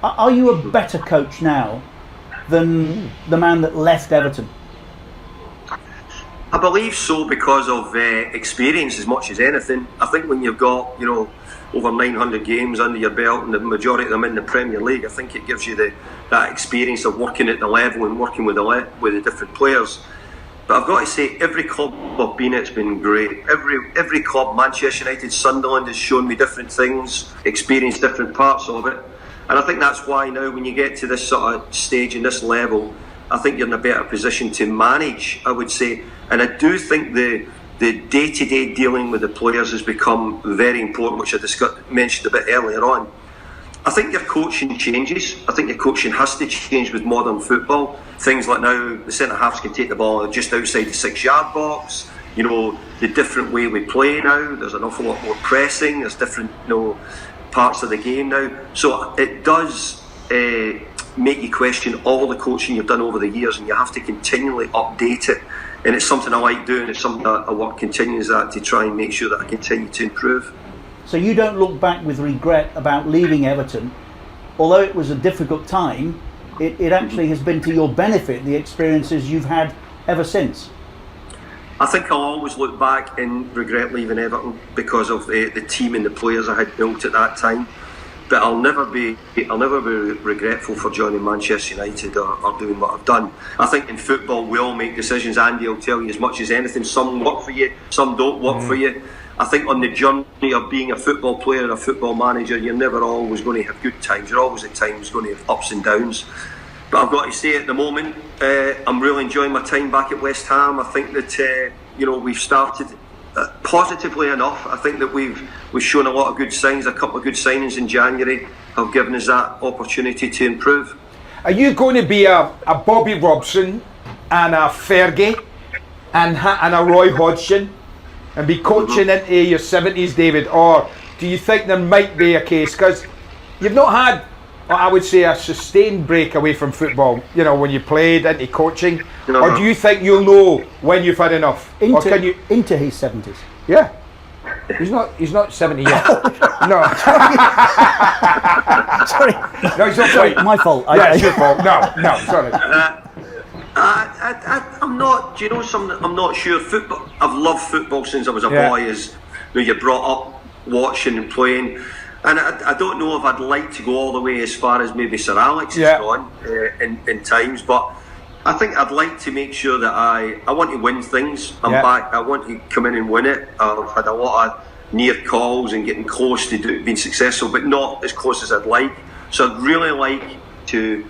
Are you a better coach now than the man that left Everton? I believe so, because of experience as much as anything. I think when you've got, over 900 games under your belt, and the majority of them in the Premier League, I think it gives you that experience of working at the level and working with the different players. But I've got to say, every club I've been at's been great. Every club, Manchester United, Sunderland, has shown me different things, experienced different parts of it. And I think that's why now, when you get to this sort of stage and this level, I think you're in a better position to manage, I would say. And I do think the day-to-day dealing with the players has become very important, which I mentioned a bit earlier on. I think your coaching changes. I think your coaching has to change with modern football. Things like now, the centre-halves can take the ball just outside the 6-yard box. The different way we play now. There's an awful lot more pressing. There's different parts of the game now. So it does make you question all the coaching you've done over the years, and you have to continually update it. And it's something I like doing. It's something that I work continuously at to try and make sure that I continue to improve. So you don't look back with regret about leaving Everton, although it was a difficult time. It actually has been to your benefit, the experiences you've had ever since. I think I'll always look back and regret leaving Everton because of the team and the players I had built at that time. But I'll never be regretful for joining Manchester United or doing what I've done. I think in football we all make decisions. Andy will tell you as much as anything. Some work for you, some don't work for you. I think on the journey of being a football player and a football manager, you're never always going to have good times. You're always at times going to have ups and downs. But I've got to say, at the moment, I'm really enjoying my time back at West Ham. I think that we've started positively enough. I think that we've shown a lot of good signs. A couple of good signings in January have given us that opportunity to improve. Are you going to be a Bobby Robson and a Fergie and a Roy Hodgson and be coaching into your 70s, David? Or do you think there might be a case, because you've not had, I would say, a sustained break away from football, when you played into coaching? Or do you think you'll know when you've had enough? Into his 70s? Yeah. He's not 70 yet. No. Sorry. No, he's not quite. My fault. Yeah, it's your fault. No, sorry. I'm not. Do you know something? I'm not sure. Football. I've loved football since I was a boy. As you're brought up watching and playing, and I don't know if I'd like to go all the way as far as maybe Sir Alex has gone in times, but I think I'd like to make sure that I want to win things. I'm back. I want to come in and win it. I've had a lot of near calls and getting close to being successful, but not as close as I'd like. So I'd really like to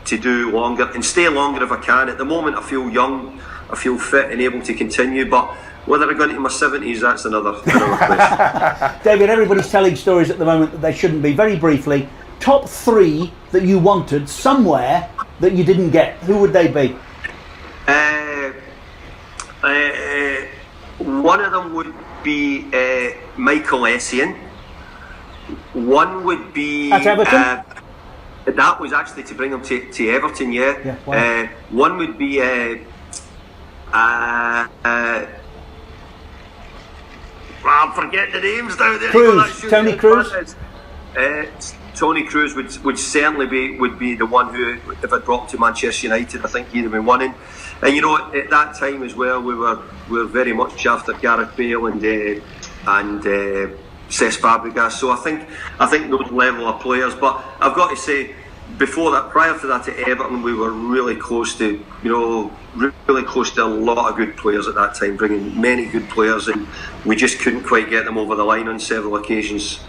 to do longer and stay longer if I can. At the moment, I feel young, I feel fit and able to continue, but whether I go into my 70s, that's another question. David, everybody's telling stories at the moment that they shouldn't be. Very briefly, top 3 that you wanted somewhere that you didn't get, who would they be? One of them would be Michael Essien. One would be... At Everton? That was actually to bring him to Everton, yeah. Wow. One would be... I'm forgetting the names now. Tony Cruz? Tony Cruz would certainly be the one who, if I'd brought him to Manchester United, I think he'd have been winning. And at that time as well, we were very much after Gareth Bale and Cesc Fabregas. So I think those level of players. But I've got to say, before that, prior to that at Everton, we were really close to a lot of good players at that time, bringing many good players, and we just couldn't quite get them over the line on several occasions.